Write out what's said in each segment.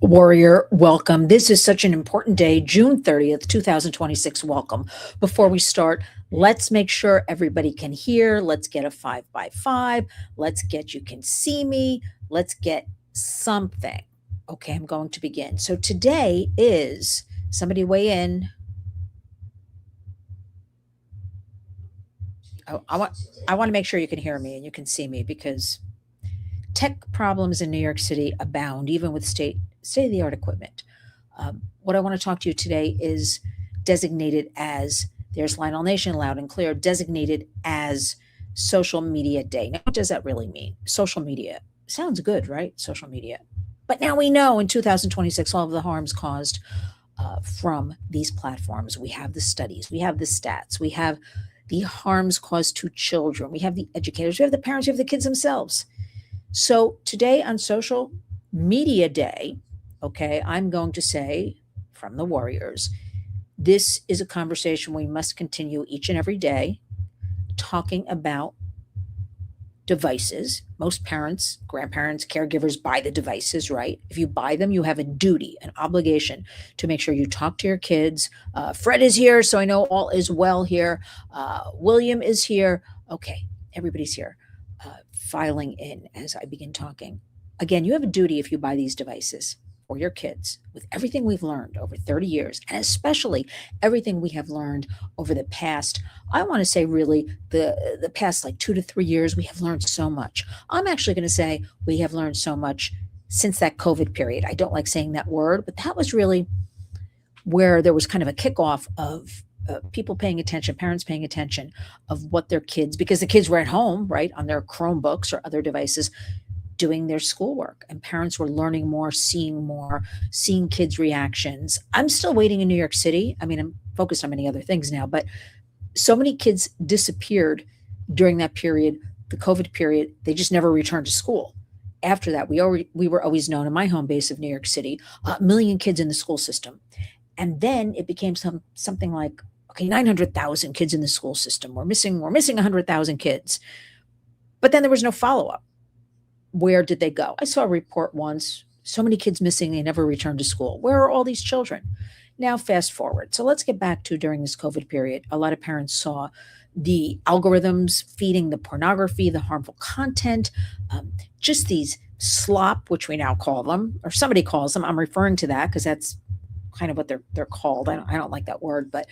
Warrior, welcome. This is such an important day, June 30th, 2026. Welcome. Before we start, let's make sure everybody can hear. Let's get a 5 by 5. Let's get you can see me. Let's get something. Okay, I'm going to begin. So today is somebody weigh in. Oh, I want to make sure you can hear me and you can see me because tech problems in New York City abound, even with state of the art equipment. What I want to talk to you today is designated as, there's Lionel Nation loud and clear, designated as Social Media Day. Now, what does that really mean? Social media sounds good, right? Social media. But now we know in 2026 all of the harms caused from these platforms. We have the studies, we have the stats, we have the harms caused to children, we have the educators, we have the parents, we have the kids themselves. So today on Social Media Day, okay, I'm going to say from the Warriors, this is a conversation we must continue each and every day, talking about devices. Most parents, grandparents, caregivers buy the devices, right? If you buy them, you have a duty, an obligation to make sure you talk to your kids. Fred is here, so I know all is well here. William is here. Okay, everybody's here. Filing in as I begin talking. Again, you have a duty if you buy these devices for your kids, with everything we've learned over 30 years, and especially everything we have learned over the past, I want to say really the past like 2 to 3 years, we have learned so much. I'm actually going to say we have learned so much since that COVID period. I don't like saying that word, but that was really where there was kind of a kickoff of people paying attention, parents paying attention of what their kids, because the kids were at home, right, on their Chromebooks or other devices, doing their schoolwork, and parents were learning more, seeing kids' reactions. I'm still waiting in New York City. I mean, I'm focused on many other things now, but so many kids disappeared during that period, the COVID period. They just never returned to school. After that, we were always known in my home base of New York City, a million kids in the school system. And then it became something like, okay, 900,000 kids in the school system. We're missing 100,000 kids. But then there was no follow-up. Where did they go? I saw a report once, so many kids missing, they never returned to school. Where are all these children? Now, fast forward. So let's get back to during this COVID period. A lot of parents saw the algorithms feeding the pornography, the harmful content, just these slop, which we now call them, or somebody calls them. I'm referring to that because that's kind of what they're called. I don't like that word, but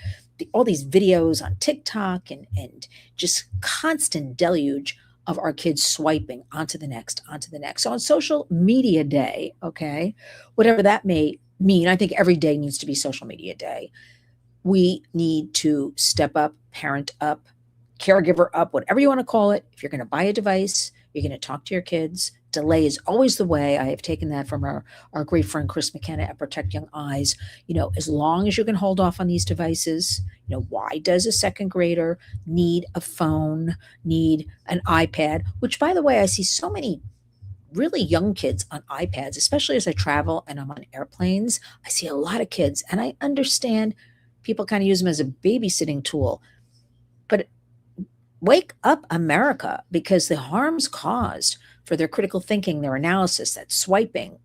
all these videos on TikTok and just constant deluge of our kids swiping onto the next, onto the next. So on Social Media Day, okay, whatever that may mean, I think every day needs to be Social Media Day. We need to step up, parent up, caregiver up, whatever you want to call it. If you're going to buy a device, you're going to talk to your kids. Delay is always the way. I have taken that from our great friend Chris McKenna at Protect Young Eyes. As long as you can hold off on these devices, why does a second grader need a phone, need an iPad? Which, by the way, I see so many really young kids on iPads, especially as I travel and I'm on airplanes. I see a lot of kids, and I understand people kind of use them as a babysitting tool. But wake up, America, because the harms caused for their critical thinking, their analysis, that swiping,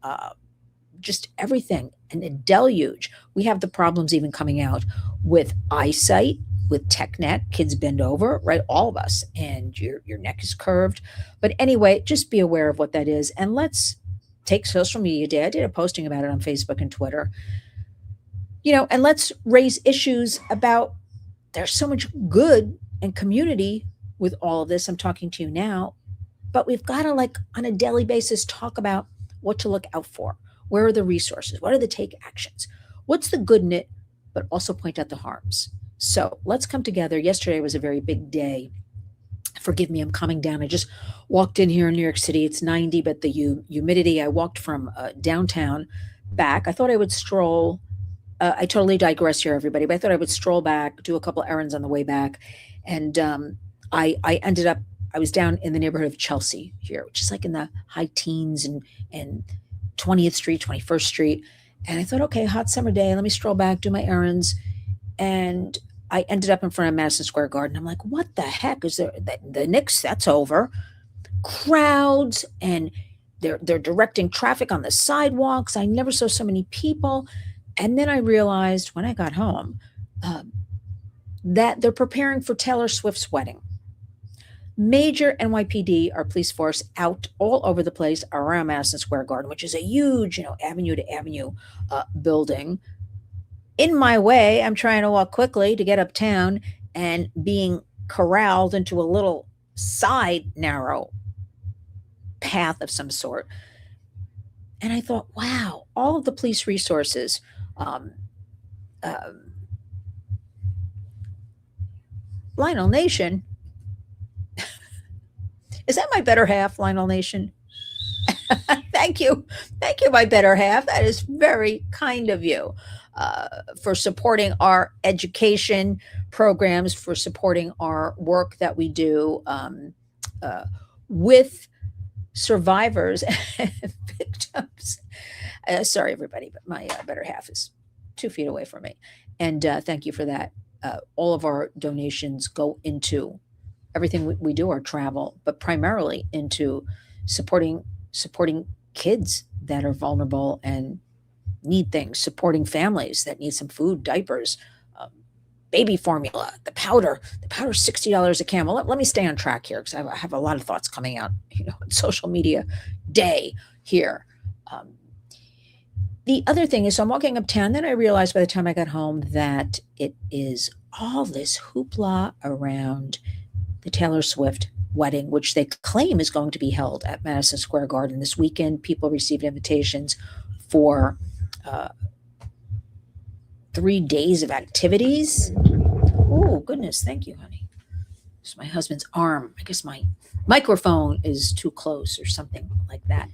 just everything, and a deluge. We have the problems even coming out with eyesight, with tech neck. Kids bend over, right? All of us, and your neck is curved. But anyway, just be aware of what that is, and let's take Social Media Day. I did a posting about it on Facebook and Twitter. And let's raise issues about, there's so much good and community with all of this. I'm talking to you now, but we've got to, like, on a daily basis, talk about what to look out for. Where are the resources? What are the take actions? What's the good in it, but also point out the harms? So let's come together. Yesterday was a very big day. Forgive me, I'm coming down. I just walked in here in New York City. It's 90, but the humidity, I walked from downtown back. I thought I would stroll. I totally digress here, everybody, but I thought I would stroll back, do a couple errands on the way back. And I ended up, I was down in the neighborhood of Chelsea here, which is like in the high teens and 20th Street, 21st Street. And I thought, okay, hot summer day, let me stroll back, do my errands. And I ended up in front of Madison Square Garden. I'm like, what the heck is there? The Knicks, that's over. Crowds and they're directing traffic on the sidewalks. I never saw so many people. And then I realized when I got home um, that they're preparing for Taylor Swift's wedding. Major NYPD, our police force, out all over the place around Madison Square Garden, which is a huge, avenue to avenue building. In my way, I'm trying to walk quickly to get uptown and being corralled into a little side narrow path of some sort. And I thought, wow, all of the police resources. Um, um, Lionel Nation, is that my better half, Lionel Nation? Thank you. Thank you, my better half. That is very kind of you for supporting our education programs, for supporting our work that we do uh, with survivors and victims. Sorry, everybody, but my better half is 2 feet away from me. And thank you for that. All of our donations go into everything we do, our travel, but primarily into supporting kids that are vulnerable and need things, supporting families that need some food, diapers, um, baby formula, the powder, $60 a can. Well, let me stay on track here because I have a lot of thoughts coming out, social media day here. Um, the other thing is, so I'm walking uptown. Then I realized by the time I got home that it is all this hoopla around the Taylor Swift wedding, which they claim is going to be held at Madison Square Garden this weekend. People received invitations for uh, 3 days of activities. Oh, goodness. Thank you, honey. It's my husband's arm. I guess my microphone is too close or something like that.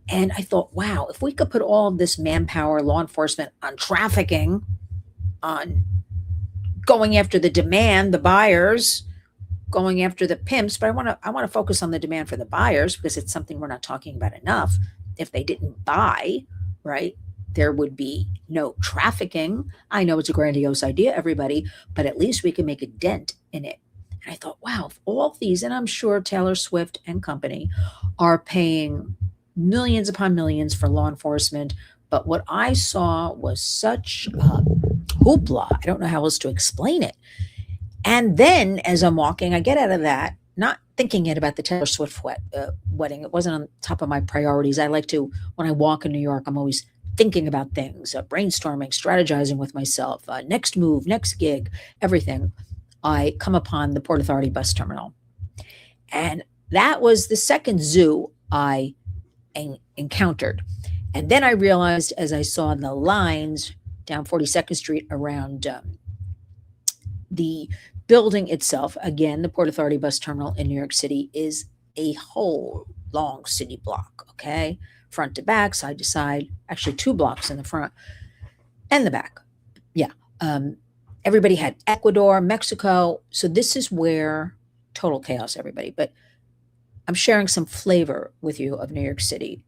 And I thought, wow, if we could put all of this manpower, law enforcement on trafficking, on going after the demand, the buyers, going after the pimps, but I want to focus on the demand for the buyers because it's something we're not talking about enough. If they didn't buy, right, there would be no trafficking. I know it's a grandiose idea, everybody, but at least we can make a dent in it. And I thought, wow, if all these, and I'm sure Taylor Swift and company are paying millions upon millions for law enforcement, but what I saw was such hoopla. I don't know how else to explain it. And then as I'm walking, I get out of that, not thinking it about the Taylor Swift wedding. It wasn't on top of my priorities. I like to, when I walk in New York, I'm always thinking about things, brainstorming, strategizing with myself, next move, next gig, everything. I come upon the Port Authority bus terminal. And that was the second zoo I encountered. And then I realized as I saw the lines down 42nd Street around the building itself, again, the Port Authority bus terminal in New York City is a whole long city block, okay? Front to back, side to side, actually 2 blocks in the front and the back. Yeah. Everybody had Ecuador, Mexico. So this is where total chaos, everybody. But I'm sharing some flavor with you of New York City,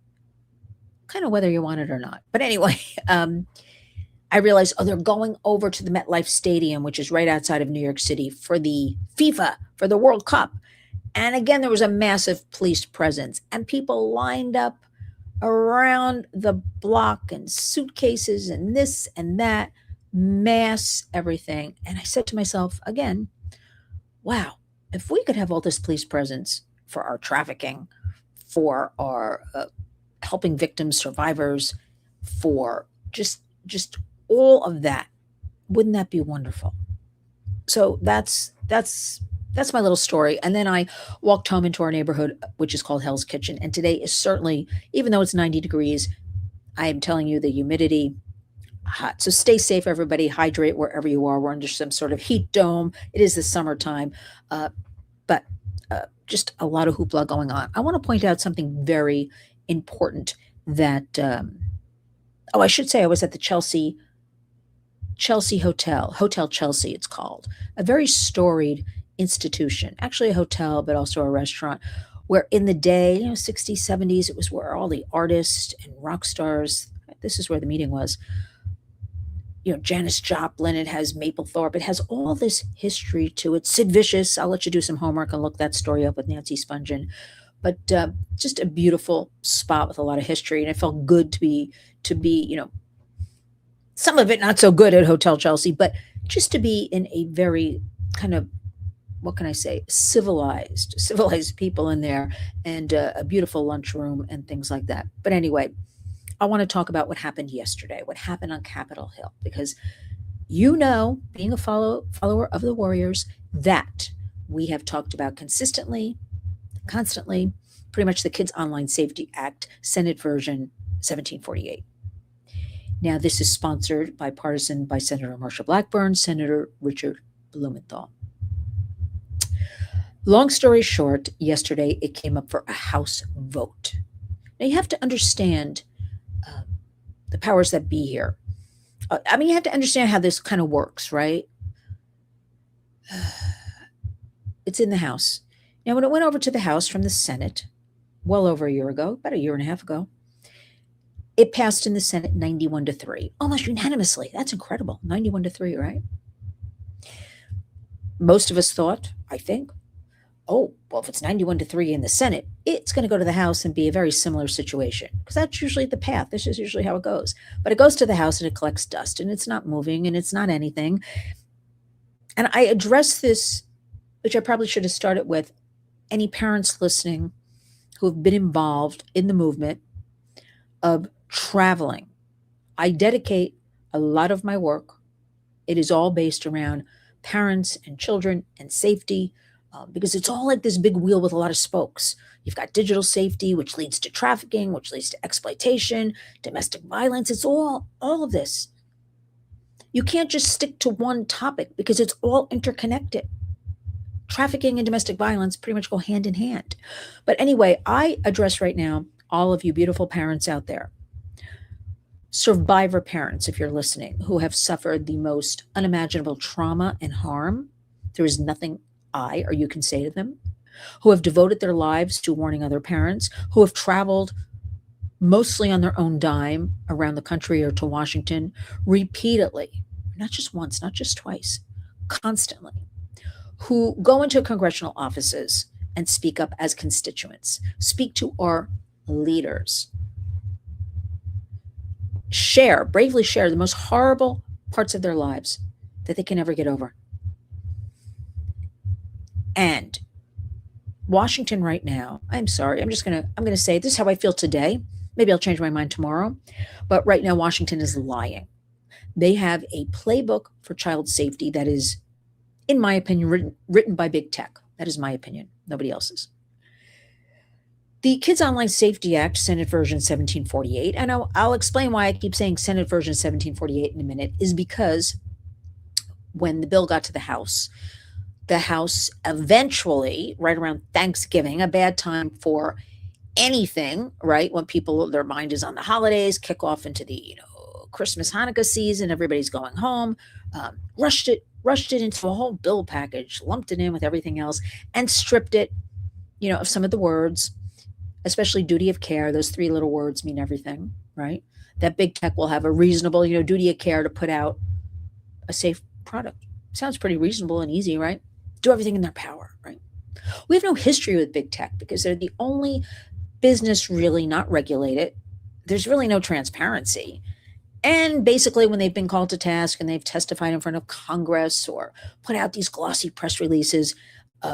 kind of whether you want it or not. But anyway, I realized, they're going over to the MetLife Stadium, which is right outside of New York City, for the FIFA, for the World Cup. And again, there was a massive police presence and people lined up around the block and suitcases and this and that, mass everything. And I said to myself again, wow, if we could have all this police presence for our trafficking, for our helping victims, survivors, for just all of that, wouldn't that be wonderful? So that's my little story. And then I walked home into our neighborhood, which is called Hell's Kitchen. And today is certainly, even though it's 90 degrees, I am telling you, the humidity, hot. So stay safe, everybody. Hydrate wherever you are. We're under some sort of heat dome. It is the summertime, but just a lot of hoopla going on. I want to point out something very important that, I should say I was at the Chelsea Hotel Chelsea, it's called, a very storied institution, actually a hotel, but also a restaurant, where in the day, 60s, 70s, it was where all the artists and rock stars, this is where the meeting was, Janis Joplin, it has Mapplethorpe, it has all this history to it. Sid Vicious, I'll let you do some homework and look that story up with Nancy Spungen. But just a beautiful spot with a lot of history, and it felt good to be some of it not so good at Hotel Chelsea, but just to be in a very kind of, what can I say, civilized people in there, and a beautiful lunchroom and things like that. But anyway, I want to talk about what happened yesterday, what happened on Capitol Hill, because being a follower of the Warriors, that we have talked about consistently, constantly, pretty much the Kids Online Safety Act, Senate version 1748. Now, this is sponsored bipartisan by Senator Marsha Blackburn, Senator Richard Blumenthal. Long story short, yesterday it came up for a House vote. Now, you have to understand the powers that be here. You have to understand how this kind of works, right? It's in the House. Now, when it went over to the House from the Senate, well over a year ago, about a year and a half ago, it passed in the Senate 91-3, almost unanimously. That's incredible. 91-3, right? Most of us thought, I think, oh, well, if it's 91-3 in the Senate, it's going to go to the House and be a very similar situation, because that's usually the path. This is usually how it goes. But it goes to the House and it collects dust, and it's not moving, and it's not anything. And I address this, which I probably should have started with, any parents listening who have been involved in the movement of traveling. I dedicate a lot of my work. It is all based around parents and children and safety, because it's all like this big wheel with a lot of spokes. You've got digital safety, which leads to trafficking, which leads to exploitation, domestic violence. It's all of this. You can't just stick to one topic because it's all interconnected. Trafficking and domestic violence pretty much go hand in hand. But anyway, I address right now all of you beautiful parents out there, survivor parents, if you're listening, who have suffered the most unimaginable trauma and harm. There is nothing I or you can say to them, who have devoted their lives to warning other parents, who have traveled mostly on their own dime around the country or to Washington repeatedly, not just once, not just twice, constantly, who go into congressional offices and speak up as constituents, speak to our leaders, bravely share the most horrible parts of their lives that they can never get over. And Washington right now, I'm sorry, I'm going to say this is how I feel today. Maybe I'll change my mind tomorrow. But right now, Washington is lying. They have a playbook for child safety that is, in my opinion, written by big tech. That is my opinion, nobody else's. The Kids Online Safety Act, Senate version 1748, and I'll explain why I keep saying Senate version 1748 in a minute, is because when the bill got to the House eventually, right around Thanksgiving, a bad time for anything, right? When people, their mind is on the holidays, kick off into the, Christmas, Hanukkah season, everybody's going home, rushed it into a whole bill package, lumped it in with everything else, and stripped it, of some of the words, especially duty of care. Those three little words mean everything, right? That big tech will have a reasonable, duty of care to put out a safe product. Sounds pretty reasonable and easy, right? Do everything in their power, right? We have no history with big tech because they're the only business really not regulated. There's really no transparency. And basically, when they've been called to task and they've testified in front of Congress or put out these glossy press releases,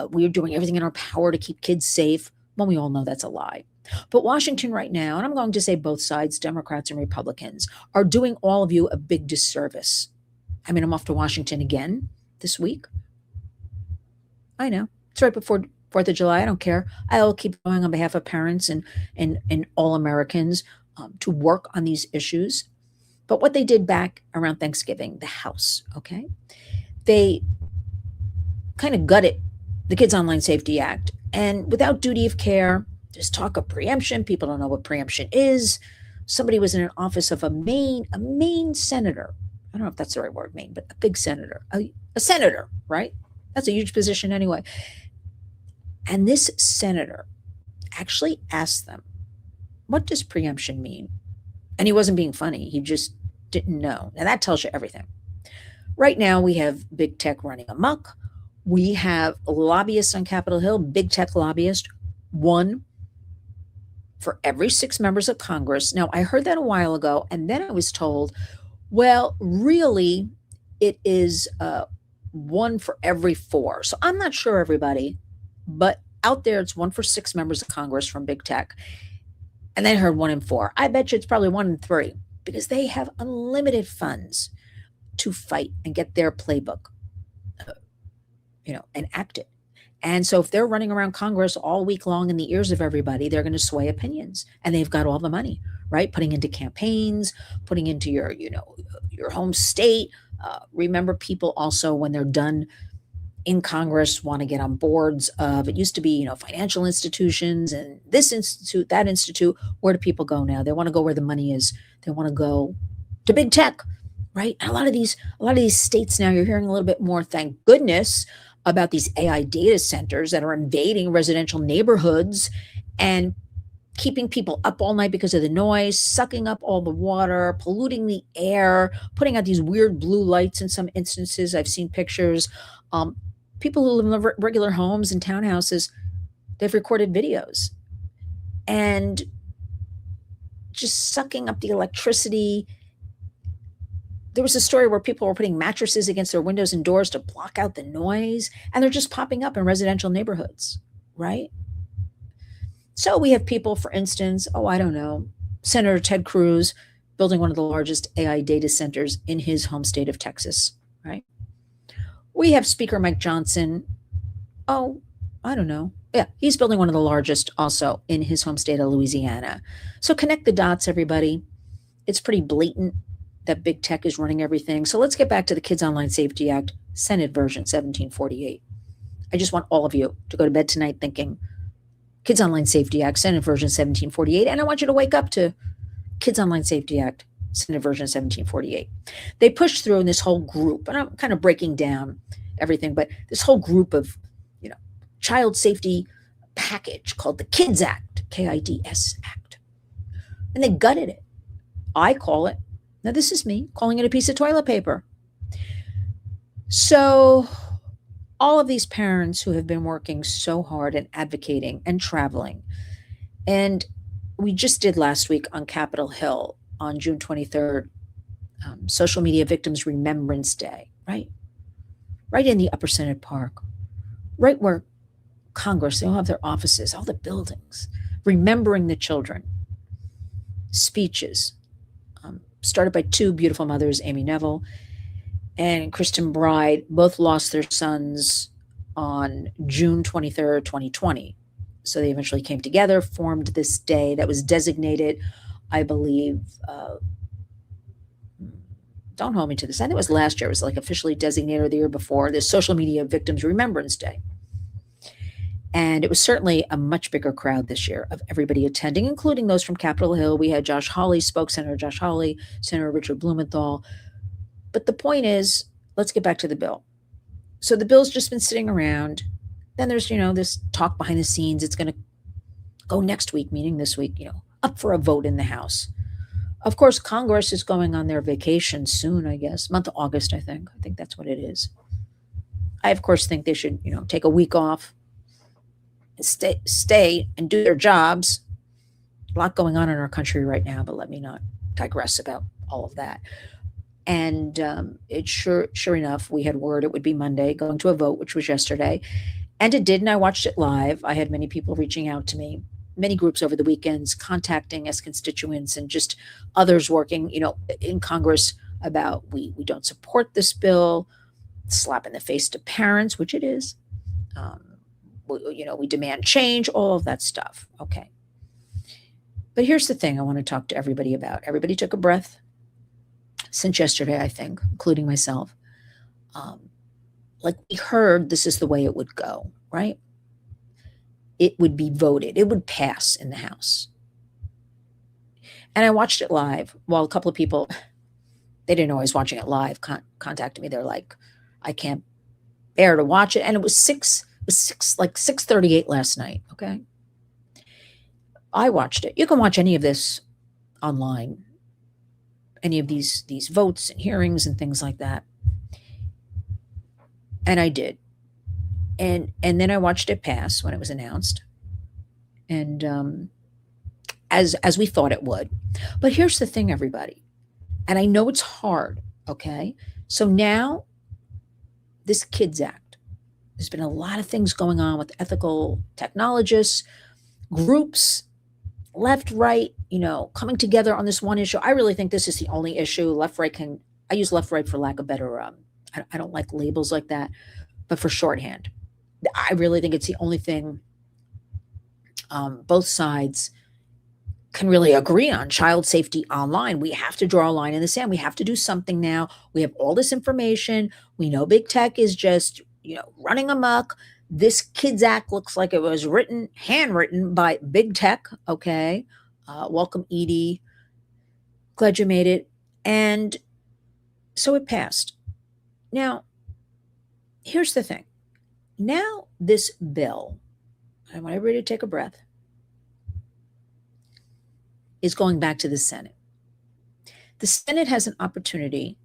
we're doing everything in our power to keep kids safe. Well, we all know that's a lie. But Washington right now, and I'm going to say both sides, Democrats and Republicans, are doing all of you a big disservice. I'm off to Washington again this week. I know. It's right before 4th of July. I don't care. I'll keep going on behalf of parents and all Americans to work on these issues. But what they did back around Thanksgiving, the House, okay, they kind of gutted the Kids Online Safety Act. And without duty of care, there's talk of preemption. People don't know what preemption is. Somebody was in an office of a Maine senator. I don't know if that's the right word, Maine, but a big senator, a senator, right? That's a huge position anyway. And this senator actually asked them, what does preemption mean? And he wasn't being funny. He just didn't know. Now that tells you everything. Right now we have big tech running amok. We have lobbyists on Capitol Hill, big tech lobbyists. One for every 6 members of Congress. Now, I heard that a while ago, and then I was told, well, really, it is 1 for every 4. So I'm not sure, everybody, but out there, it's 1 for 6 members of Congress from big tech. And then I heard 1 in 4. I bet you it's probably 1 in 3 because they have unlimited funds to fight and get their playbook, enacted. And so if they're running around Congress all week long in the ears of everybody, they're going to sway opinions, and they've got all the money, right? Putting into campaigns, putting into your home state. Remember, people also, when they're done in Congress, want to get on boards of, it used to be, financial institutions and this institute, that institute. Where do people go now? They want to go where the money is. They want to go to big tech, right? And a lot of these states now, you're hearing a little bit more, thank goodness, about these AI data centers that are invading residential neighborhoods and keeping people up all night because of the noise, sucking up all the water, polluting the air, putting out these weird blue lights in some instances. I've seen pictures. People who live in regular homes and townhouses, they've recorded videos and just sucking up the electricity. There was a story where people were putting mattresses against their windows and doors to block out the noise, and they're just popping up in residential neighborhoods, right? So we have people, for instance, I don't know, Senator Ted Cruz building one of the largest AI data centers in his home state of Texas, right? We have Speaker Mike Johnson. I don't know. Yeah, he's building one of the largest also in his home state of Louisiana. So connect the dots, everybody. It's pretty blatant that big tech is running everything. So let's get back to the Kids Online Safety Act, Senate version 1748. I just want all of you to go to bed tonight thinking Kids Online Safety Act, Senate version 1748. And I want you to wake up to Kids Online Safety Act, Senate version 1748. They pushed through in this whole group, and I'm kind of breaking down everything, but this whole group of, child safety package called the Kids Act, KIDS Act. And they gutted it. I call it, now this is me calling it a piece of toilet paper. So all of these parents who have been working so hard and advocating and traveling, and we just did last week on Capitol Hill on June 23rd, Social Media Victims Remembrance Day, right? Right in the Upper Senate Park, right where Congress, they all have their offices, all the buildings, remembering the children, speeches, started by 2 beautiful mothers, Amy Neville and Kristen Bride, both lost their sons on June 23rd, 2020. So they eventually came together, formed this day that was designated, I believe, don't hold me to this, I think it was last year, it was like officially designated, or the year before, the Social Media Victims Remembrance Day. And it was certainly a much bigger crowd this year of everybody attending, including those from Capitol Hill. We had Josh Hawley spoke, Senator Josh Hawley, Senator Richard Blumenthal. But the point is, let's get back to the bill. So the bill's just been sitting around. Then there's, this talk behind the scenes. It's going to go next week, meaning this week, up for a vote in the House. Of course, Congress is going on their vacation soon, I guess. Month of August, I think. I think that's what it is. I, of course, think they should, take a week off and stay and do their jobs. A lot going on in our country right now, but let me not digress about all of that. And it sure enough, we had word it would be Monday, going to a vote, which was yesterday. And it did, and I watched it live. I had many people reaching out to me, many groups over the weekends, contacting as constituents and just others working, in Congress about we don't support this bill, slap in the face to parents, which it is. We demand change, all of that stuff. Okay. But here's the thing I want to talk to everybody about. Everybody took a breath since yesterday, I think, including myself. We heard this is the way it would go, right? It would be voted. It would pass in the House. And I watched it live while a couple of people, they didn't know I was watching it live, contacted me. They're like, I can't bear to watch it. And it was 6:38 last night, okay? I watched it. You can watch any of this online, any of these votes and hearings and things like that. And I did. And then I watched it pass when it was announced. And as we thought it would. But here's the thing, everybody, and I know it's hard, okay? So now this Kids Act, there's been a lot of things going on with ethical technologists, groups, left, right, coming together on this one issue. I really think this is the only issue. Left, right can, I use left, right for lack of better, I don't like labels like that, but for shorthand. I really think it's the only thing both sides can really agree on: child safety online. We have to draw a line in the sand. We have to do something now. We have all this information. We know big tech is just, running amok. This Kids Act looks like it was handwritten by big tech. Okay. Welcome, Edie. Glad you made it. And so it passed. Now, here's the thing. Now, this bill, I want everybody to take a breath, is going back to the Senate. The Senate has an opportunity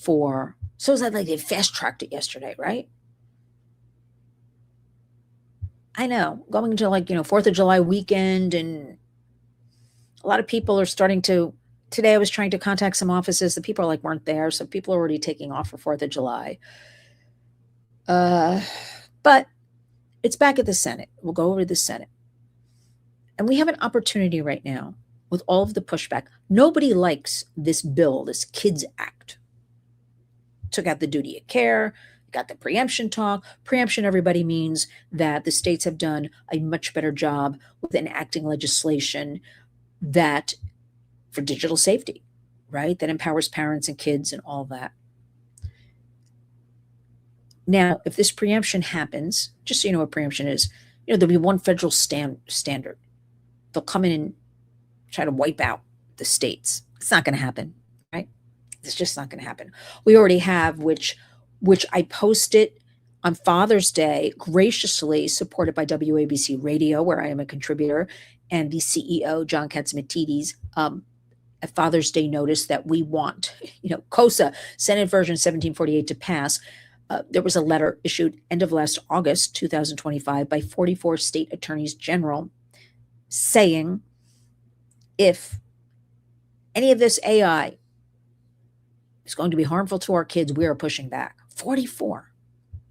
so it's like they fast tracked it yesterday, right? I know, going into 4th of July weekend, and a lot of people are starting to, today I was trying to contact some offices. The people weren't there, so people are already taking off for 4th of July. But it's back at the Senate. We'll go over to the Senate. And we have an opportunity right now with all of the pushback. Nobody likes this bill, this Kids Act. Took out the duty of care, got the preemption talk. Preemption, everybody, means that the states have done a much better job with enacting legislation that for digital safety, right? That empowers parents and kids and all that. Now, if this preemption happens, just so you know what preemption is, there'll be one federal standard. They'll come in and try to wipe out the states. It's not going to happen, right? It's just not going to happen. We already have, which I posted on Father's Day, graciously supported by WABC Radio, where I am a contributor, and the CEO, John Katsimatidis, a Father's Day notice that we want, COSA, Senate Version 1748, to pass. There was a letter issued end of last August, 2025, by 44 state attorneys general saying, if any of this AI is going to be harmful to our kids, we are pushing back. 44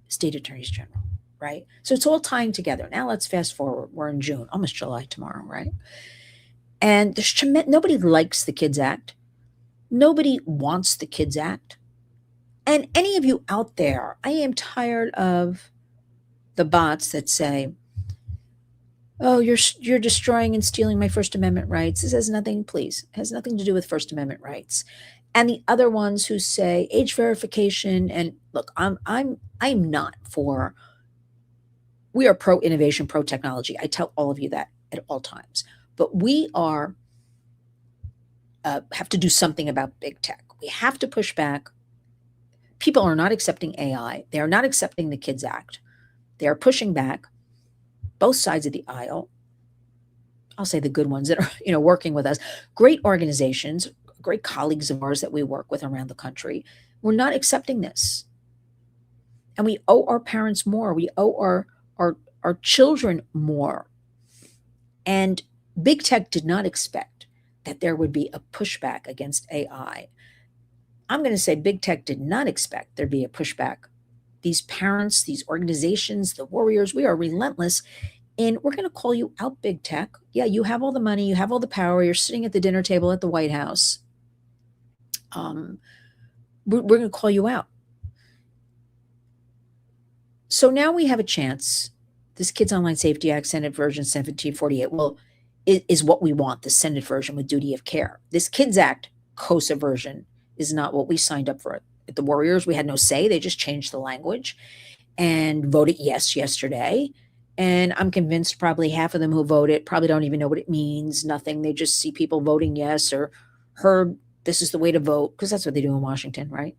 state attorneys general, right? So it's all tying together. Now let's fast forward. We're in June, almost July tomorrow, right? And there's nobody likes the Kids Act. Nobody wants the Kids Act. And any of you out there, I am tired of the bots that say, oh, you're destroying and stealing my First Amendment rights. This has nothing, please, has nothing to do with First Amendment rights. And the other ones who say age verification, and look, I'm not for, we are pro innovation, pro technology. I tell all of you that at all times. But we are have to do something about big tech. We have to push back. People are not accepting AI. They are not accepting the Kids Act. They are pushing back. Both sides of the aisle. I'll say the good ones that are, working with us. Great organizations, great colleagues of ours that we work with around the country. We're not accepting this. And we owe our parents more. We owe our children more. And big tech did not expect that there would be a pushback against AI. I'm going to say big tech did not expect there'd be a pushback. These parents, these organizations, the warriors, we are relentless. And we're going to call you out, big tech. Yeah, you have all the money. You have all the power. You're sitting at the dinner table at the White House. We're going to call you out. So now we have a chance. This Kids Online Safety Act, Senate Version 1748, is what we want, the Senate version with duty of care. This Kids Act, COSA version, is not what we signed up for. At the Warriors, we had no say. They just changed the language and voted yes yesterday. And I'm convinced probably half of them who voted probably don't even know what it means, nothing. They just see people voting yes or heard this is the way to vote, because that's what they do in Washington, right?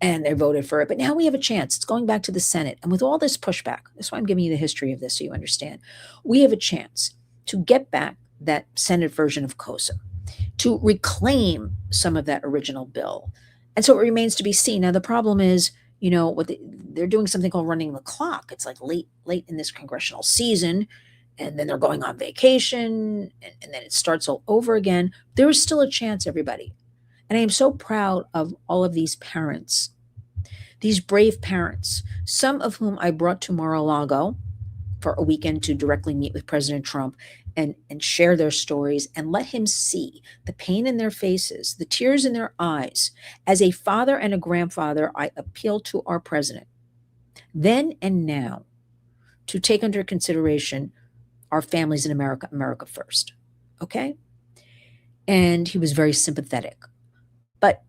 And they voted for it. But now we have a chance. It's going back to the Senate. And with all this pushback, that's why I'm giving you the history of this so you understand. We have a chance to get back that Senate version of COSA, to reclaim some of that original bill. And so it remains to be seen. Now, the problem is, they're doing something called running the clock. It's like late in this congressional season. and then they're going on vacation, and then it starts all over again. There is still a chance, everybody. And I am so proud of all of these parents, these brave parents, some of whom I brought to Mar-a-Lago for a weekend to directly meet with President Trump and share their stories and let him see the pain in their faces, the tears in their eyes. As a father and a grandfather, I appeal to our president, then and now, to take under consideration our families in America, America first. Okay? And he was very sympathetic. But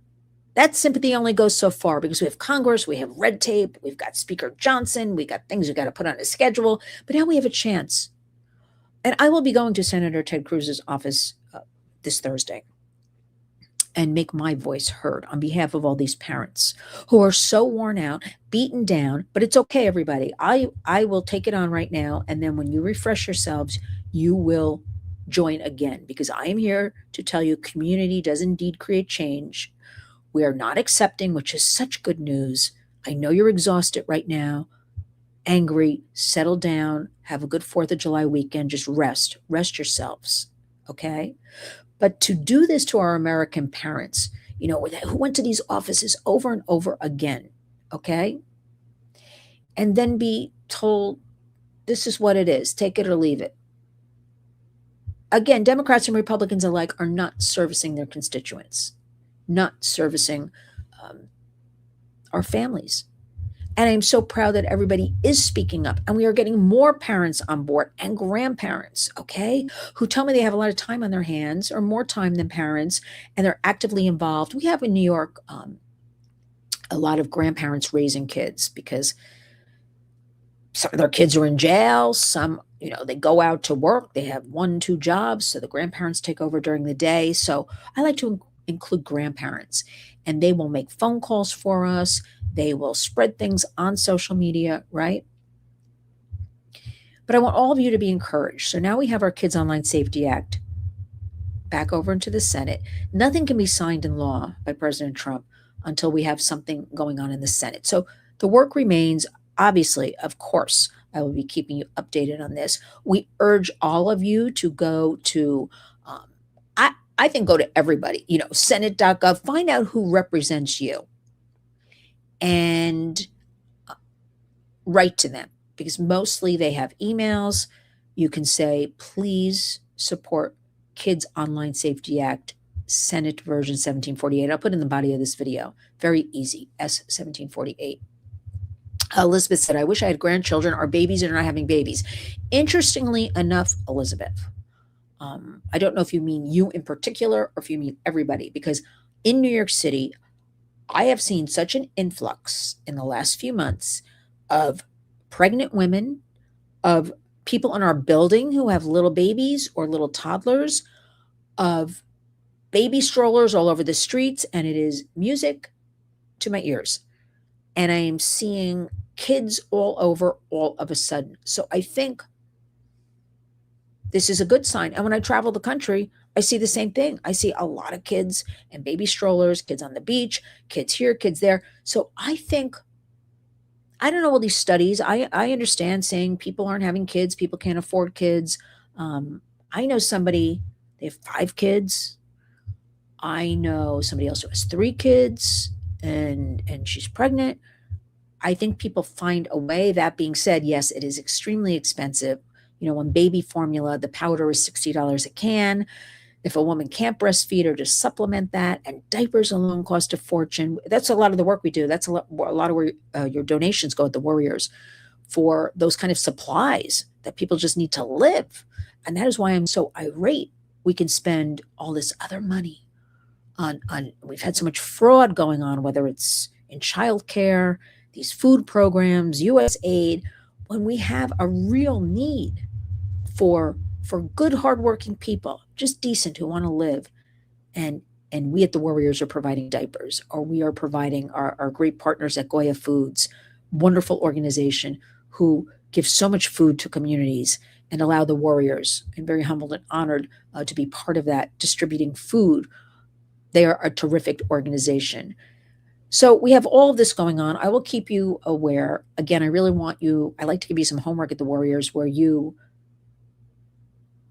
that sympathy only goes so far because we have Congress, we have red tape, we've got Speaker Johnson, we got things we got to put on a schedule. But now we have a chance. And I will be going to Senator Ted Cruz's office this Thursday and make my voice heard on behalf of all these parents who are so worn out, beaten down. But it's okay, everybody. I will take it on right now. And then when you refresh yourselves, you will join again, because I am here to tell you community does indeed create change. We are not accepting, which is such good news. I know you're exhausted right now, angry, settle down, have a good 4th of July weekend, just rest yourselves, okay? But to do this to our American parents, who went to these offices over and over again, okay? And then be told, this is what it is, take it or leave it. Again, Democrats and Republicans alike are not servicing their constituents, not servicing our families. And I'm so proud that everybody is speaking up, and we are getting more parents on board and grandparents, okay, who tell me they have a lot of time on their hands, or more time than parents, and they're actively involved. We have in New York a lot of grandparents raising kids because some of their kids are in jail. Some, they go out to work. They have 1, 2 jobs, so the grandparents take over during the day. So I like to include grandparents, and they will make phone calls for us. They will spread things on social media, right? But I want all of you to be encouraged. So now we have our Kids Online Safety Act back over into the Senate. Nothing can be signed in law by President Trump until we have something going on in the Senate. So the work remains. Obviously, of course, I will be keeping you updated on this. We urge all of you to go to, I think go to everybody, Senate.gov, find out who represents you and write to them, because mostly they have emails. You can say, please support Kids Online Safety Act, Senate version 1748. I'll put in the body of this video. Very easy, S 1748. Elizabeth said, I wish I had grandchildren. Our babies are not having babies. Interestingly enough, Elizabeth, I don't know if you mean you in particular or if you mean everybody, because in New York City, I have seen such an influx in the last few months of pregnant women, of people in our building who have little babies or little toddlers, of baby strollers all over the streets, and it is music to my ears. And I am seeing kids all over all of a sudden. So I think this is a good sign. And when I travel the country, I see the same thing. I see a lot of kids and baby strollers, kids on the beach, kids here, kids there. So I think, I don't know all these studies. I understand saying people aren't having kids, people can't afford kids. I know somebody, they have 5 kids. I know somebody else who has 3 kids and she's pregnant. I think people find a way. That being said, yes, it is extremely expensive. When baby formula, the powder is $60 a can. If a woman can't breastfeed or just supplement that, and diapers alone cost a fortune. That's a lot of the work we do. That's a lot of where your donations go at the Warriors for those kind of supplies that people just need to live. And that is why I'm so irate. We can spend all this other money on we've had so much fraud going on, whether it's in childcare, these food programs, U.S. aid, when we have a real need for good, hardworking people, just decent, who want to live. And we at the Warriors are providing diapers, or we are providing our great partners at Goya Foods, wonderful organization who gives so much food to communities and allow the Warriors, I'm very humbled and honored to be part of that, distributing food. They are a terrific organization. So we have all of this going on. I will keep you aware. Again, I really want you, I like to give you some homework at the Warriors where you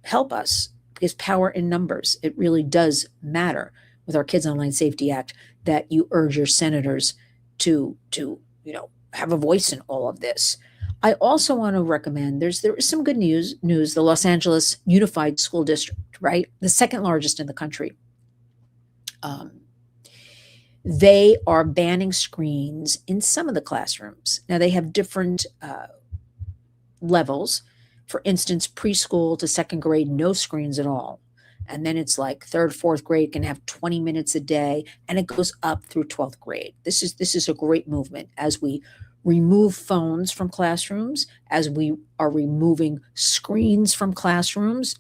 help us, because power in numbers, it really does matter with our Kids Online Safety Act, that you urge your senators to have a voice in all of this. I also want to recommend there is some good news. The Los Angeles Unified School District, right, the second largest in the country. They are banning screens in some of the classrooms. Now they have different levels. For instance, preschool to second grade, no screens at all. And then it's like third, fourth grade can have 20 minutes a day, and it goes up through 12th grade. This is a great movement as we remove phones from classrooms, as we are removing screens from classrooms,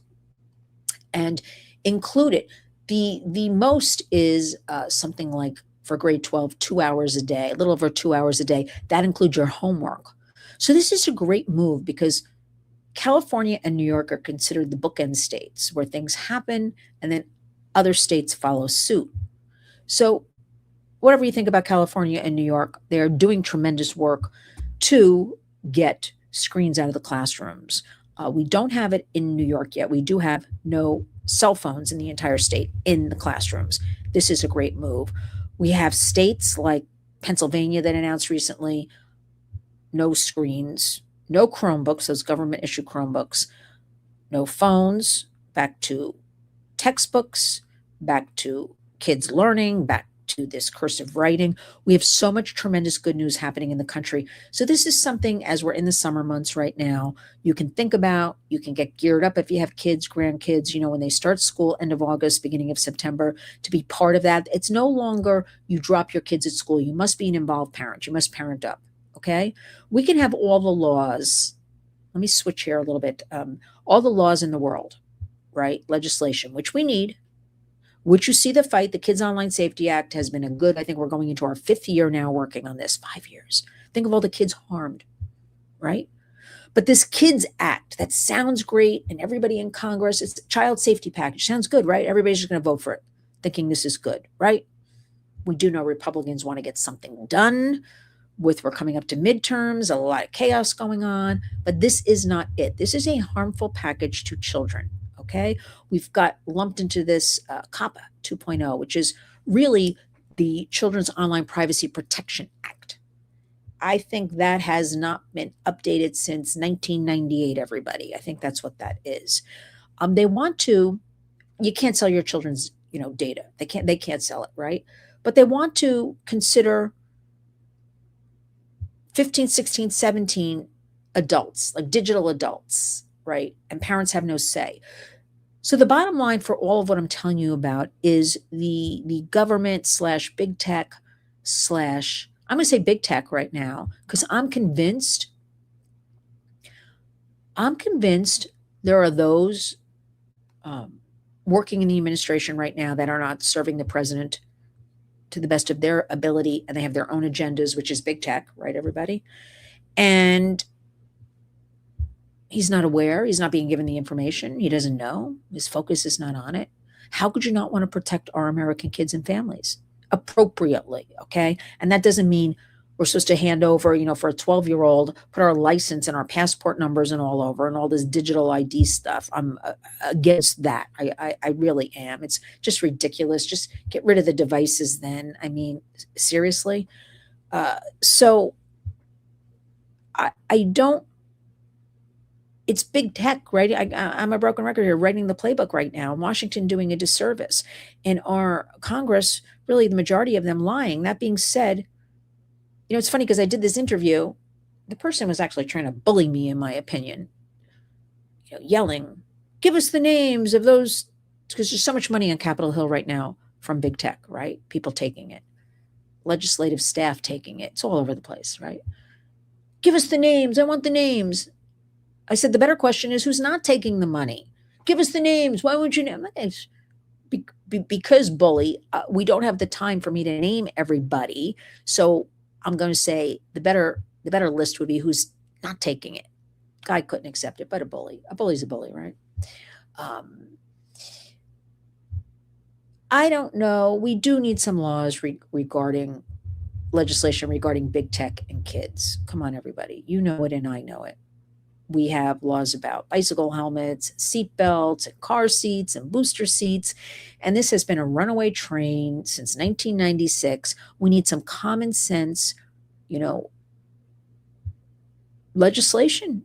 and include it. The most is something like, for grade 12, 2 hours a day, a little over 2 hours a day. That includes your homework. So this is a great move, because California and New York are considered the bookend states where things happen and then other states follow suit. So whatever you think about California and New York, they're doing tremendous work to get screens out of the classrooms. We don't have it in New York yet. We do have no cell phones in the entire state in the classrooms. This is a great move. We have states like Pennsylvania that announced recently no screens, no Chromebooks, those government issue Chromebooks, no phones, back to textbooks, back to kids learning, back to this cursive writing. We have so much tremendous good news happening in the country. So this is something, as we're in the summer months right now, you can think about, you can get geared up if you have kids, grandkids, when they start school, end of August, beginning of September, to be part of that. It's no longer you drop your kids at school. You must be an involved parent. You must parent up. Okay, we can have all the laws. Let me switch here a little bit. All the laws in the world, right? Legislation, which we need, which you see the fight. The Kids Online Safety Act has been I think we're going into our 5th year now working on this, 5 years. Think of all the kids harmed, right? But this Kids Act, that sounds great. And everybody in Congress, it's a child safety package. Sounds good, right? Everybody's just going to vote for it, thinking this is good, right? We do know Republicans want to get something done. We're coming up to midterms, a lot of chaos going on, but this is not it. This is a harmful package to children, okay? We've got lumped into this COPPA 2.0, which is really the Children's Online Privacy Protection Act. I think that has not been updated since 1998, everybody. I think that's what that is. You can't sell your children's, data. They can't sell it, right? But they want to consider 15, 16, 17 adults, like digital adults, right? And parents have no say. So the bottom line for all of what I'm telling you about is the government / big tech / I'm going to say big tech right now, because I'm convinced there are those working in the administration right now that are not serving the president to the best of their ability, and they have their own agendas, which is big tech, right, everybody? And he's not aware. He's not being given the information. He doesn't know. His focus is not on it. How could you not want to protect our American kids and families appropriately, okay? And that doesn't mean we're supposed to hand over, for a 12-year-old, put our license and our passport numbers and all over and all this digital ID stuff. I'm against that. I really am. It's just ridiculous. Just get rid of the devices then. I mean, seriously. So I don't, it's big tech, right? I'm a broken record here, writing the playbook right now. Washington doing a disservice. And our Congress, really the majority of them lying. That being said, it's funny because I did this interview. The person was actually trying to bully me, in my opinion, yelling, give us the names of those, because there's so much money on Capitol Hill right now from big tech, right? People taking it, legislative staff taking it. It's all over the place, right? Give us the names. I want the names. I said, the better question is, who's not taking the money? Give us the names. Why won't you name? Because, bully, we don't have the time for me to name everybody. So I'm going to say the better list would be who's not taking it. Guy couldn't accept it, but a bully's a bully, right? I don't know. We do need some laws regarding legislation regarding big tech and kids. Come on, everybody. You know it and I know it. We have laws about bicycle helmets, seat belts, and car seats, and booster seats. And this has been a runaway train since 1996. We need some common sense, you know, legislation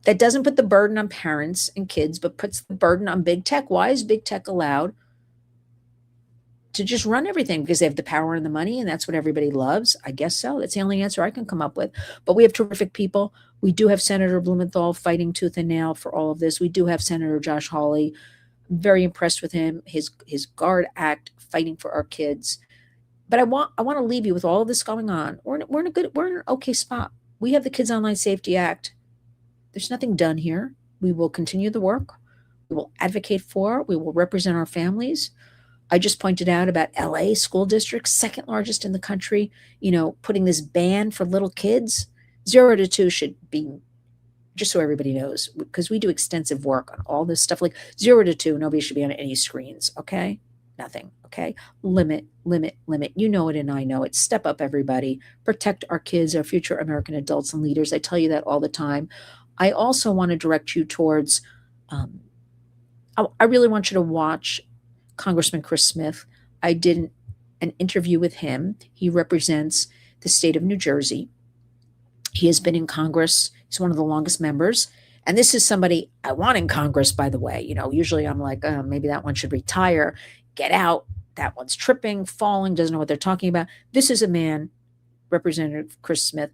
that doesn't put the burden on parents and kids, but puts the burden on big tech. Why is big tech allowed to just run everything? Because they have the power and the money, and that's what everybody loves? I guess so. That's the only answer I can come up with. But we have terrific people. We do have Senator Blumenthal fighting tooth and nail for all of this. We do have Senator Josh Hawley. I'm very impressed with him. His GUARD Act fighting for our kids. But I want to leave you with all of this going on. We're in an okay spot. We have the Kids Online Safety Act. There's nothing done here. We will continue the work. We will advocate for. We will represent our families. I just pointed out about LA school districts, second largest in the country, putting this ban for little kids. 0 to 2 should be, just so everybody knows, because we do extensive work on all this stuff. Like 0 to 2, nobody should be on any screens, okay? Nothing, okay? Limit. You know it and I know it. Step up, everybody. Protect our kids, our future American adults and leaders. I tell you that all the time. I also want to direct you towards, I really want you to watch Congressman Chris Smith. I did an interview with him. He represents the state of New Jersey. He has been in Congress. He's one of the longest members. And this is somebody I want in Congress, by the way. Usually I'm like, maybe that one should retire, get out. That one's tripping, falling, doesn't know what they're talking about. This is a man, Representative Chris Smith.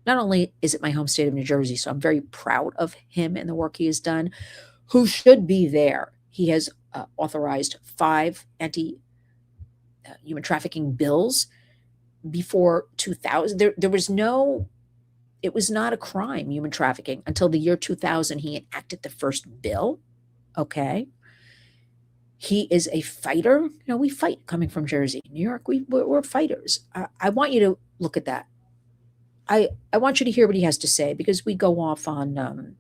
Not only is it my home state of New Jersey, so I'm very proud of him and the work he has done, who should be there. He has authorized 5 anti-human trafficking bills before 2000. It was not a crime, human trafficking, until the year 2000. He enacted the first bill. Okay. He is a fighter. We fight coming from Jersey. New York, we're fighters. I want you to look at that. I want you to hear what he has to say, because we go off on,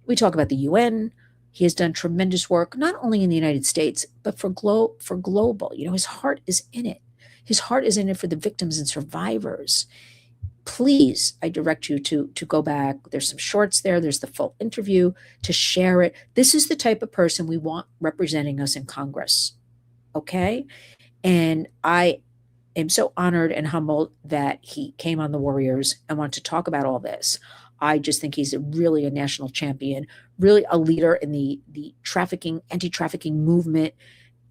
we talk about the UN. He has done tremendous work, not only in the United States, but for global. His heart is in it. His heart is in it for the victims and survivors. Please, I direct you to go back. There's some shorts there. There's the full interview, to share it. This is the type of person we want representing us in Congress. Okay? And I am so honored and humbled that he came on the Warriors and wanted to talk about all this. I just think he's really a national champion, really a leader in the anti-trafficking movement.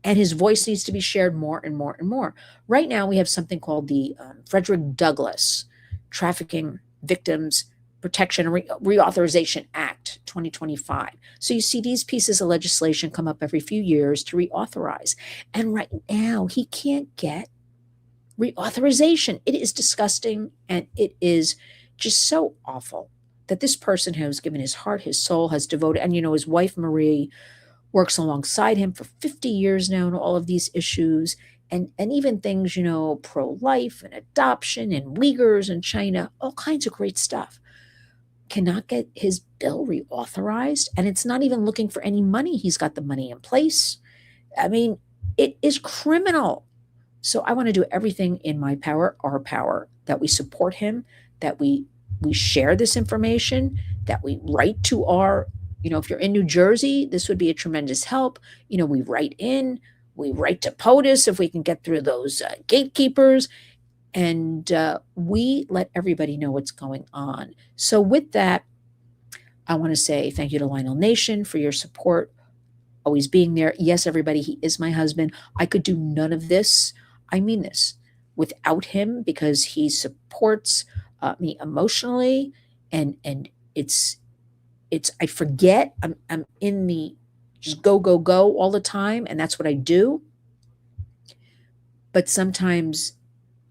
And his voice needs to be shared more and more and more. Right now, we have something called the Frederick Douglass Trafficking Victims Protection and Reauthorization Act 2025. So you see these pieces of legislation come up every few years to reauthorize. And right now, he can't get reauthorization. It is disgusting, and it is just so awful that this person has given his heart, his soul, has devoted, and his wife Marie works alongside him for 50 years now on all of these issues, and even things, pro-life and adoption and Uyghurs in China, all kinds of great stuff. Cannot get his bill reauthorized, and it's not even looking for any money. He's got the money in place. I mean, it is criminal. So I want to do everything in my power, our power, that we support him, that we share this information, that we write to our, if you're in New Jersey, this would be a tremendous help. We write to POTUS if we can get through those gatekeepers, and we let everybody know what's going on. So with that, I want to say thank you to Lionel Nation for your support, always being there. Yes, everybody, he is my husband. I could do none of this. I mean this, without him, because he supports me emotionally, and it's I forget I'm in the just go all the time, and that's what I do. But sometimes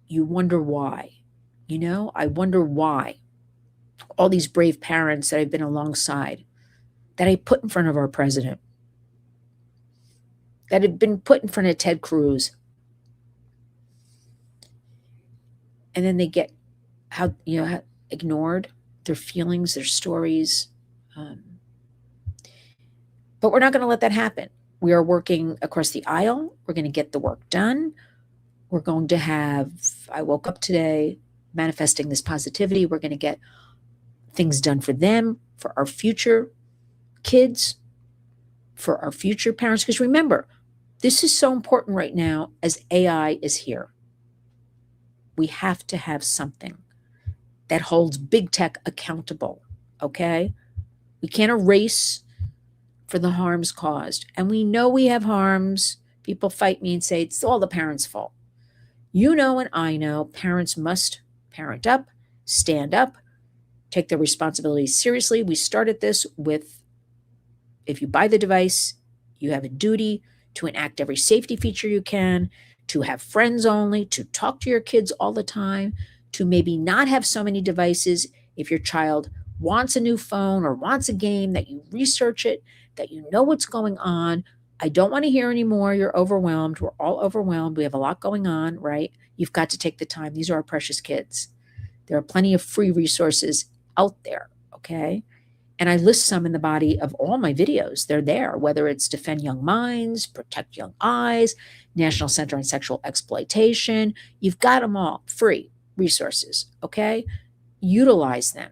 you wonder why. I wonder why all these brave parents that I've been alongside, that I put in front of our president, that have been put in front of Ted Cruz, and then they get how ignored, their feelings, their stories. But we're not going to let that happen. We are working across the aisle. We're going to get the work done. We're going to have, I woke up today manifesting this positivity. We're going to get things done for them, for our future kids, for our future parents. Because remember, this is so important right now as AI is here. We have to have something that holds big tech accountable, okay? We can't erase for the harms caused. And we know we have harms. People fight me and say it's all the parents' fault. You know, and I know parents must parent up, stand up, take their responsibilities seriously. We started this with if you buy the device, you have a duty to enact every safety feature you can, to have friends only, to talk to your kids all the time, to maybe not have so many devices. If your child wants a new phone or wants a game, that you research it, that you know what's going on. I don't want to hear anymore. You're overwhelmed. We're all overwhelmed. We have a lot going on, right? You've got to take the time. These are our precious kids. There are plenty of free resources out there, okay? And I list some in the body of all my videos. They're there, whether it's Defend Young Minds, Protect Young Eyes, National Center on Sexual Exploitation. You've got them all, free resources, okay? Utilize them.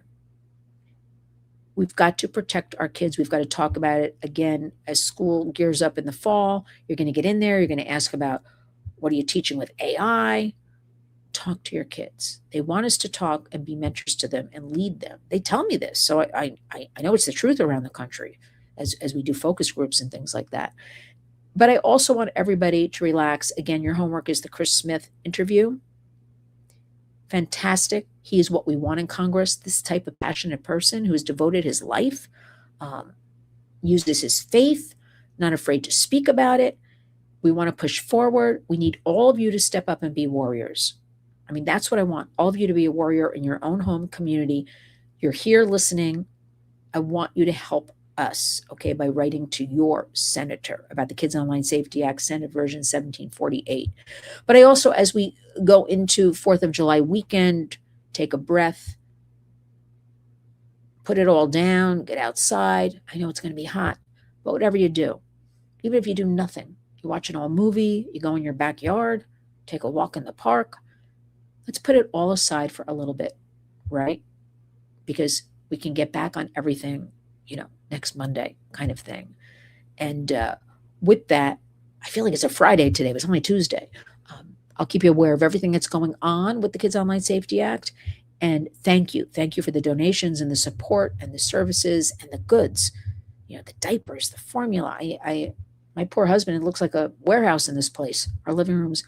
We've got to protect our kids. We've got to talk about it again as school gears up in the fall. You're going to get in there. You're going to ask about what are you teaching with AI? Talk to your kids. They want us to talk and be mentors to them and lead them. They tell me this. So I know it's the truth around the country as we do focus groups and things like that. But I also want everybody to relax. Again, your homework is the Chris Smith interview. Fantastic. He is what we want in Congress, this type of passionate person who has devoted his life, uses his faith, not afraid to speak about it. We want to push forward. We need all of you to step up and be warriors. I mean, that's what I want. All of you to be a warrior in your own home community. You're here listening. I want you to help us, okay, by writing to your senator about the Kids Online Safety Act, Senate Version 1748. But I also, as we go into 4th of July weekend, take a breath, put it all down, get outside. I know it's going to be hot, but whatever you do, even if you do nothing, you watch an old movie, you go in your backyard, take a walk in the park, let's put it all aside for a little bit, right? Because we can get back on everything, next Monday kind of thing. And with that, I feel like it's a Friday today, but it's only Tuesday. I'll keep you aware of everything that's going on with the Kids Online Safety Act. And thank you. Thank you for the donations and the support and the services and the goods, the diapers, the formula. My poor husband, it looks like a warehouse in this place. Our living room's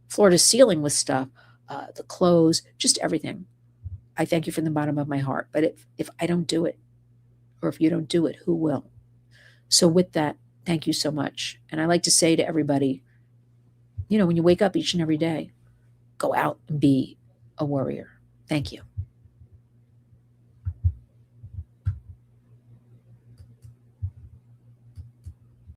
floor to ceiling with stuff, the clothes, just everything. I thank you from the bottom of my heart. But if I don't do it, or if you don't do it, who will? So with that, thank you so much. And I like to say to everybody, when you wake up each and every day, go out and be a warrior. Thank you.